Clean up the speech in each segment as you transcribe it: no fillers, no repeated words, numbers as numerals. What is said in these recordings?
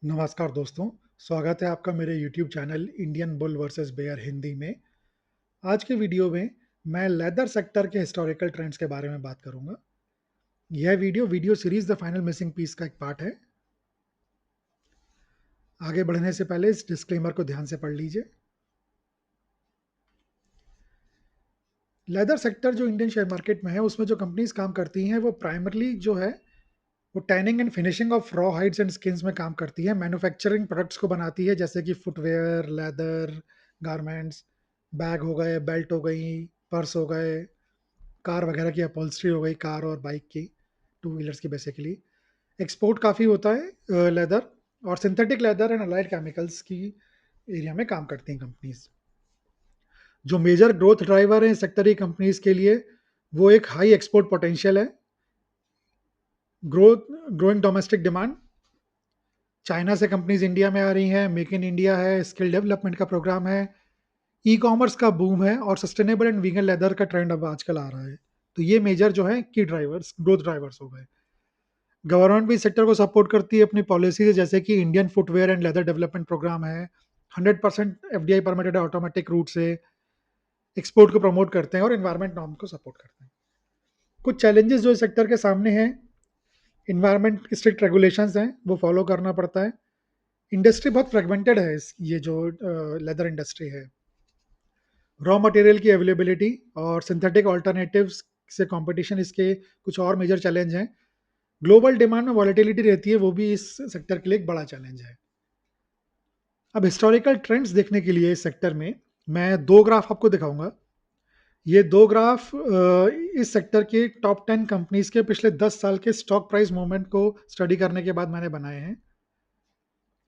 नमस्कार दोस्तों, स्वागत है आपका मेरे YouTube channel Indian bull versus bear Hindi में। आज के वीडियो में मैं लेदर सेक्टर के हिस्टोरिकल ट्रेंड्स के बारे में बात करूंगा। यह video series the final missing piece का एक पार्ट है। आगे बढ़ने से पहले इस डिस्क्लेमर को ध्यान से पढ़ लीजिए। लेदर सेक्टर जो इंडियन शेयर मार्केट में है, उसमें जो कंपनीज काम करती हैं वो प्राइमरली जो है वो tanning and finishing of raw hides and skins में काम करती है। मैन्युफैक्चरिंग प्रोडक्ट्स को बनाती है, जैसे कि फुटवेयर, लेदर, गारमेंट्स, बैग हो गए, बेल्ट हो गई, पर्स हो गए, कार वगैरह की अपॉल्स्ट्री हो गई, कार और बाइक की, टू व्हीलर्स की बेसिकली। एक्सपोर्ट काफ़ी होता है लेदर, और synthetic leather and allied chemicals की एरिया में काम करती हैं कंपनीज। जो मेजर ग्रोथ ड्राइवर है सेक्टरी कंपनीज के लिए, वो एक हाई एक्सपोर्ट पोटेंशियल है, growth, growing domestic demand. China से कंपनीज इंडिया में आ रही हैं, मेक इन इंडिया है, स्किल डेवलपमेंट का प्रोग्राम है, ई कॉमर्स का बूम है, और सस्टेनेबल एंड वीगन लेदर का ट्रेंड अब आजकल आ रहा है। तो ये मेजर जो है की ड्राइवर्स, ग्रोथ ड्राइवर्स हो गए। गवर्नमेंट भी इस सेक्टर को सपोर्ट करती है अपनी पॉलिसी से, जैसे कि Indian footwear and leather development programme है, 100% एफडीआई परमिटेड ऑटोमेटिक रूट से एक्सपोर्ट को प्रमोट करते हैं और एनवायरमेंट नॉर्म को सपोर्ट करते हैं। कुछ चैलेंजेस जो इस सेक्टर के सामने हैं, इन्वायरमेंट की स्ट्रिक्ट रेगुलेशंस हैं, वो फॉलो करना पड़ता है। इंडस्ट्री बहुत फ्रेगमेंटेड है, ये जो लेदर इंडस्ट्री है। रॉ मटेरियल की अवेलेबिलिटी और सिंथेटिक ऑल्टरनेटिव्स से कंपटीशन इसके कुछ और मेजर चैलेंज हैं। ग्लोबल डिमांड में वॉलेटिलिटी रहती है, वो भी इस सेक्टर के लिए एक बड़ा चैलेंज है। अब हिस्टोरिकल ट्रेंड्स देखने के लिए इस सेक्टर में मैं दो ग्राफ आपको दिखाऊंगा। ये दो ग्राफ इस सेक्टर के टॉप 10 कंपनीज के पिछले 10 साल के स्टॉक प्राइस मूवमेंट को स्टडी करने के बाद मैंने बनाए हैं।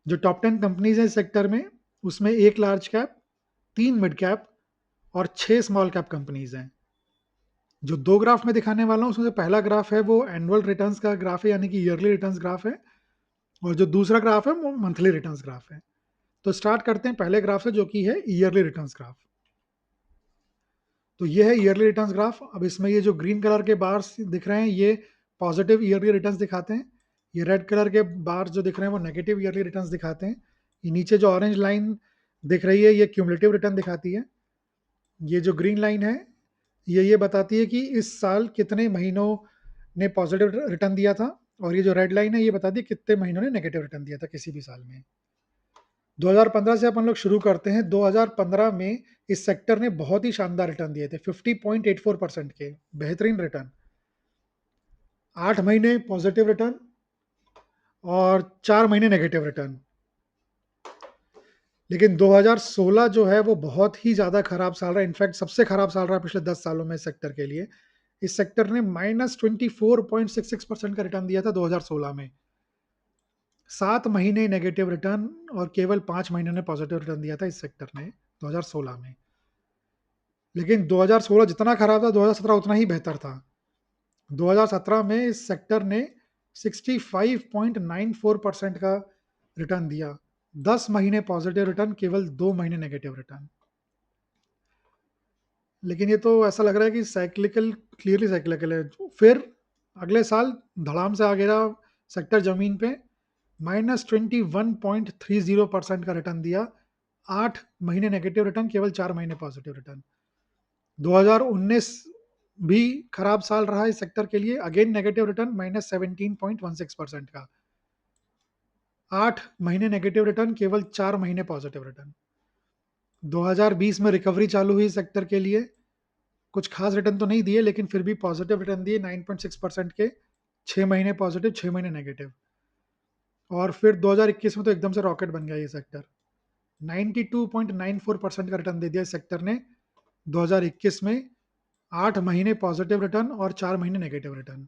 जो टॉप 10 कंपनीज हैं इस सेक्टर में, उसमें एक लार्ज कैप, तीन मिड कैप और छह स्मॉल कैप कंपनीज हैं। जो दो ग्राफ में दिखाने वाला हूँ, उसमें से पहला ग्राफ है वो एनुअल रिटर्न्स का ग्राफ है, यानी कि ईयरली रिटर्न्स ग्राफ है, और जो दूसरा ग्राफ है वो मंथली रिटर्न्स ग्राफ है। तो स्टार्ट करते हैं पहले ग्राफ से, जो कि है ईयरली रिटर्न्स ग्राफ। तो ये है ईयरली रिटर्न्स ग्राफ। अब इसमें ये जो ग्रीन कलर के बार्स दिख रहे हैं, ये पॉजिटिव ईयरली रिटर्न्स दिखाते हैं। ये रेड कलर के बार जो दिख रहे हैं वो नेगेटिव ईयरली रिटर्न्स दिखाते हैं। ये नीचे जो ऑरेंज लाइन दिख रही है, ये क्यूमुलेटिव रिटर्न दिखाती है। ये जो ग्रीन लाइन है, ये बताती है कि इस साल कितने महीनों ने पॉजिटिव रिटर्न दिया था, और ये जो रेड लाइन है, ये बताती है कितने महीनों ने नेगेटिव रिटर्न दिया था किसी भी साल में। 2015 से अपन लोग शुरू करते हैं। 2015 में इस सेक्टर ने बहुत ही शानदार रिटर्न दिए थे, 50.84% के बेहतरीन रिटर्न। 8 महीने पॉजिटिव रिटर्न और 4 महीने नेगेटिव रिटर्न। लेकिन 2016 जो है वो बहुत ही ज़्यादा खराब साल रहा है, इनफैक्ट सबसे खराब साल रहा है पिछले 10 सालों में इस सेक्टर के लिए। इस सेक्टर ने -24.66% का रिटर्न दिया था 2016 में। 7 महीने नेगेटिव रिटर्न और केवल 5 महीने ने पॉजिटिव रिटर्न दिया था इस सेक्टर ने 2016 में। लेकिन 2016 जितना खराब था, 2017 उतना ही बेहतर था। 2017 में इस सेक्टर ने 65.94% का रिटर्न दिया। 10 महीने पॉजिटिव रिटर्न, केवल 2 महीने नेगेटिव रिटर्न। लेकिन ये तो ऐसा लग रहा है कि साइक्लिकल, क्लियरली साइक्लिकल है। फिर अगले साल धड़ाम से आ गिरा सेक्टर जमीन पे, -21.30% का रिटर्न दिया। 8 महीने नेगेटिव रिटर्न, केवल 4 महीने पॉजिटिव रिटर्न। 2019 भी खराब साल रहा इस सेक्टर के लिए, अगेन नेगेटिव रिटर्न -17.16% का। 8 महीने नेगेटिव रिटर्न, केवल 4 महीने पॉजिटिव रिटर्न। 2020 में रिकवरी चालू हुई सेक्टर के लिए। कुछ खास रिटर्न तो नहीं दिए, लेकिन फिर भी पॉजिटिव रिटर्न दिए 9.6% के, 6 महीने पॉजिटिव, 6 महीने नेगेटिव। और फिर 2021 में तो एकदम से रॉकेट बन गया ये सेक्टर। 92.94% का रिटर्न दे दिया इस सेक्टर ने 2021 में। 8 महीने पॉजिटिव रिटर्न और 4 महीने नेगेटिव रिटर्न।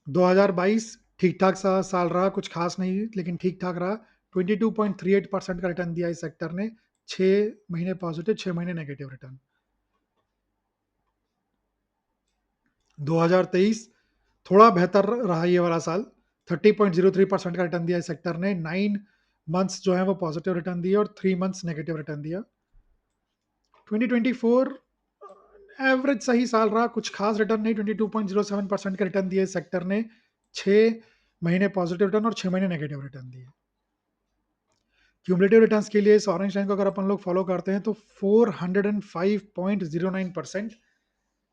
2022 ठीक ठाक सा साल रहा, कुछ खास नहीं लेकिन ठीक ठाक रहा। 22.38% का रिटर्न दिया इस सेक्टर ने, 6 महीने पॉजिटिव, 6 महीने नेगेटिव रिटर्न। 2023 थोड़ा बेहतर रहा ये वाला साल। 30.03% का रिटर्न दिया इस सेक्टर ने। 9 मंथ्स जो है वो पॉजिटिव रिटर्न दिए और 3 मंथ्स नेगेटिव रिटर्न दिया। 2024 एवरेज सही साल रहा, कुछ खास रिटर्न नहीं। 22.07% का रिटर्न दिया इस सेक्टर ने। 6 महीने पॉजिटिव रिटर्न और 6 महीने नेगेटिव रिटर्न दिए। क्यूमुलेटिव रिटर्न्स के लिए इस ऑरेंज लाइन को अगर अपन लोग फॉलो करते हैं तो 405.09%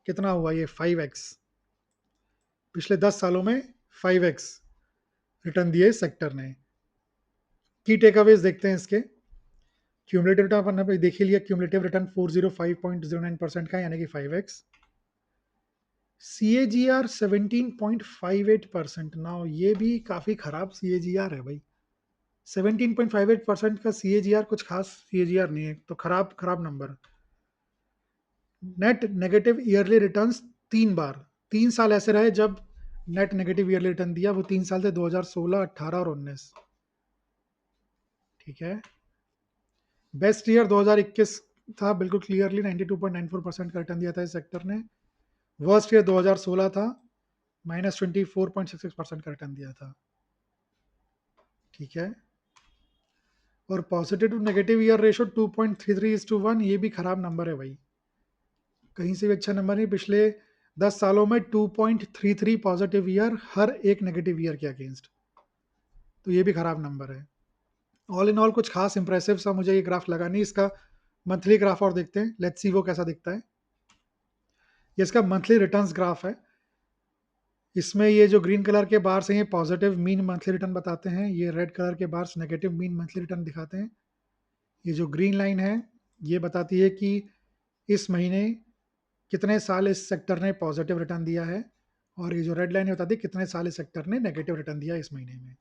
कितना हुआ ये 5x, पिछले 10 सालों में 5x रिटर्न दिए सेक्टर ने। की टेक अवेज देखते हैं इसके। क्यूमुलेटिव रिटर्न अपन ने देख ही लिया, क्यूमुलेटिव रिटर्न 405.09% का यानी कि 5x। C A ji are 17.58%, now ये भी काफ़ी खराब सी ए जी आर है भाई। 17.58% का सी ए जी आर कुछ खास सी ए जी आर नहीं है, तो खराब खराब number. Net negative yearly returns 3 बार, 3 साल ऐसे रहे जब नेट नेगेटिव ईयरली रिटर्न दिया, वो 3 साल थे 2016, 18 और 19। ठीक है। बेस्ट ईयर 2021 था, बिल्कुल क्लियरली 92.94% का रिटर्न दिया था इस सेक्टर ने। वर्स्ट ईयर 2016 था, -24.66% का रिटर्न दिया था। ठीक है। और positive to negative year ratio 2.33:1, ये भी खराब नंबर है भाई, कहीं से भी अच्छा नंबर नहीं। पिछले 10 सालों में 2.33 पॉजिटिव ईयर हर एक नेगेटिव ईयर के अगेंस्ट, तो ये भी खराब नंबर है। ऑल इन ऑल कुछ खास इंप्रेसिव सा मुझे ये ग्राफ लगा नहीं। इसका मंथली ग्राफ और देखते हैं, लेट्स सी वो कैसा दिखता है। ये इसका मंथली रिटर्न्स ग्राफ है। इसमें ये जो ग्रीन कलर के बार्स हैं ये पॉजिटिव मीन मंथली रिटर्न बताते हैं, ये रेड कलर के bars negative mean monthly return दिखाते हैं। ये जो ग्रीन लाइन है ये बताती है कि इस महीने कितने साल इस सेक्टर ने पॉजिटिव रिटर्न दिया है, और ये जो रेड लाइन है बताती है कितने साल इस सेक्टर ने नेगेटिव रिटर्न दिया इस महीने में।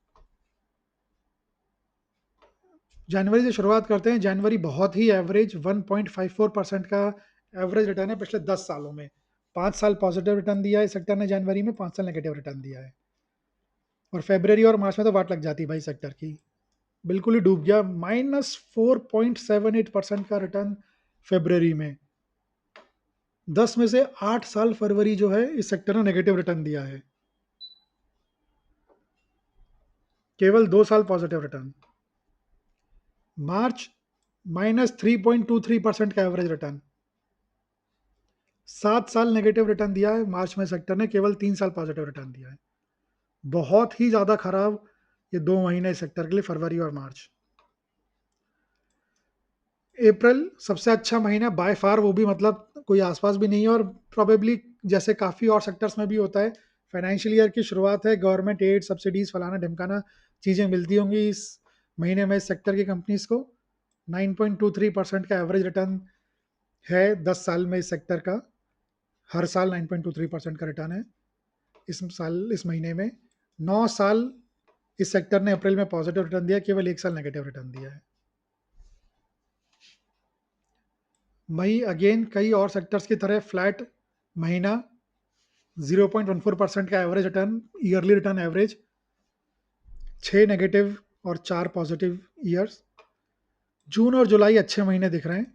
जनवरी से शुरुआत करते हैं। जनवरी बहुत ही एवरेज 1.54% का एवरेज रिटर्न है पिछले 10 सालों में। 5 साल पॉजिटिव रिटर्न दिया है इस सेक्टर ने जनवरी में, 5 साल नेगेटिव रिटर्न दिया है। और फेब्रवरी और मार्च में तो वाट लग जाती है भाई सेक्टर की, बिल्कुल ही डूब गया। -4.78% का रिटर्न फेब्रवरी में। 10 में से 8 साल फरवरी जो है इस सेक्टर ने नेगेटिव रिटर्न दिया है, केवल 2 साल पॉजिटिव रिटर्न। मार्च -3.23% का एवरेज रिटर्न। 7 साल नेगेटिव रिटर्न दिया है मार्च में सेक्टर ने, केवल 3 साल पॉजिटिव रिटर्न दिया है। बहुत ही ज्यादा खराब ये 2 महीने सेक्टर के लिए, फरवरी और मार्च। अप्रैल सबसे अच्छा महीना बाय फार, वो भी मतलब कोई आसपास भी नहीं है। और प्रोबेबली जैसे काफ़ी और सेक्टर्स में भी होता है, फाइनेंशियल ईयर की शुरुआत है, गवर्नमेंट एड सब्सिडीज फलाना ढिमकाना चीज़ें मिलती होंगी इस महीने में इस सेक्टर की कंपनीज को। 9.23% का एवरेज रिटर्न है 10 साल में इस सेक्टर का। हर साल 9.23% का रिटर्न है इस महीने में। 9 साल इस सेक्टर ने अप्रैल में पॉजिटिव रिटर्न दिया, केवल 1 साल नेगेटिव रिटर्न दिया है। मई अगेन कई और सेक्टर्स की तरह फ्लैट महीना, 0.14% का average return, yearly return average. 6 negative और 4 पॉजिटिव ईयर्स। जून और जुलाई अच्छे महीने दिख रहे हैं।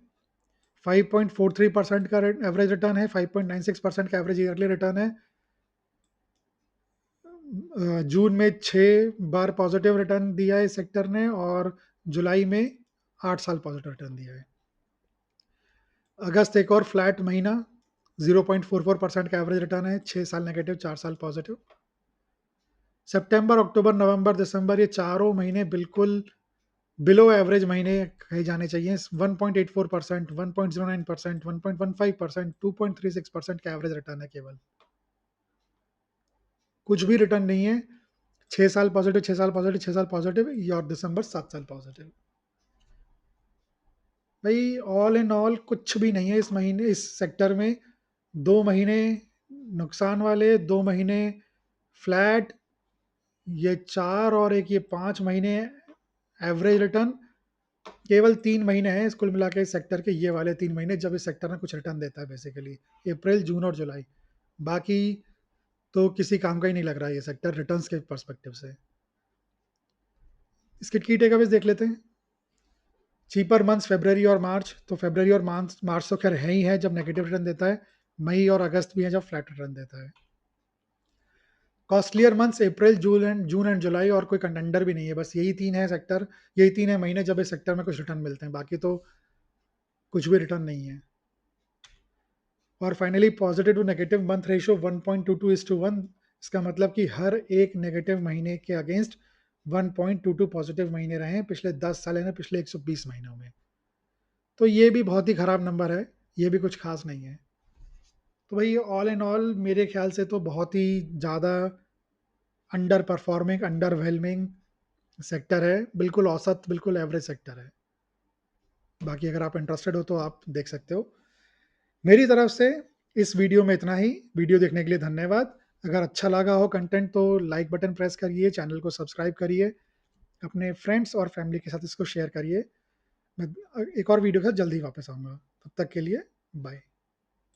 5.43% का एवरेज रिटर्न है, 5.96% का एवरेज ईयरली रिटर्न है। जून में 6 बार पॉजिटिव रिटर्न दिया है इस सेक्टर ने, और जुलाई में 8 साल पॉजिटिव रिटर्न दिया है। अगस्त एक और फ्लैट महीना, 0.44% का एवरेज रिटर्न है, 6 साल नेगेटिव 4 साल पॉजिटिव। सितंबर अक्टूबर नवंबर दिसंबर ये चारों महीने बिल्कुल बिलो एवरेज महीने कहे जाने चाहिए। 1.84%, 1.09%, 1.15%, 2.36% का एवरेज रिटर्न है केवल, कुछ भी रिटर्न नहीं है। 6 साल पॉजिटिव, 6 साल पॉजिटिव, 6 साल पॉजिटिव, और दिसंबर 7 साल पॉजिटिव। भाई ऑल इन ऑल कुछ भी नहीं है इस महीने इस सेक्टर में। 2 महीने नुकसान वाले, 2 महीने फ्लैट, ये 4 और एक ये 5 महीने एवरेज रिटर्न। केवल 3 महीने हैं कुल मिला के इस सेक्टर के, ये वाले 3 महीने जब इस सेक्टर में कुछ रिटर्न देता है बेसिकली, अप्रैल जून और जुलाई। बाकी तो किसी काम का ही नहीं लग रहा है ये सेक्टर रिटर्न्स के पर्सपेक्टिव से। इसके की टेकअवेज देख लेते हैं। चीपर मंथ्स फरवरी और मार्च, तो फरवरी और मार्च मार्च तो खैर है ही है जब नेगेटिव रिटर्न देता है। मई और अगस्त भी है जब फ्लैट रिटर्न देता है। Costlier months April June and July, और कोई कंटेंडर भी नहीं है, बस यही 3 है सेक्टर, यही 3 है महीने जब इस सेक्टर में कुछ रिटर्न मिलते हैं, बाकी तो कुछ भी रिटर्न नहीं है। और finally positive to negative month ratio 1.22:1, इसका मतलब कि हर एक नेगेटिव महीने के अगेंस्ट 1.22 पॉजिटिव महीने रहे हैं पिछले 10 साल, यानी पिछले 120 महीनों में। तो ये भी बहुत ही खराब नंबर है, ये भी कुछ खास नहीं है। तो भाई ऑल एंड ऑल मेरे ख्याल से तो बहुत ही ज़्यादा अंडर परफॉर्मिंग, अंडरवेलमिंग सेक्टर है, बिल्कुल औसत, बिल्कुल एवरेज सेक्टर है। बाकी अगर आप इंटरेस्टेड हो तो आप देख सकते हो। मेरी तरफ से इस वीडियो में इतना ही। वीडियो देखने के लिए धन्यवाद। अगर अच्छा लगा हो कंटेंट तो लाइक बटन प्रेस करिए, चैनल को सब्सक्राइब करिए, अपने फ्रेंड्स और फैमिली के साथ इसको शेयर करिए। मैं एक और वीडियो के साथ जल्दी वापस आऊँगा। तब तक के लिए बाय।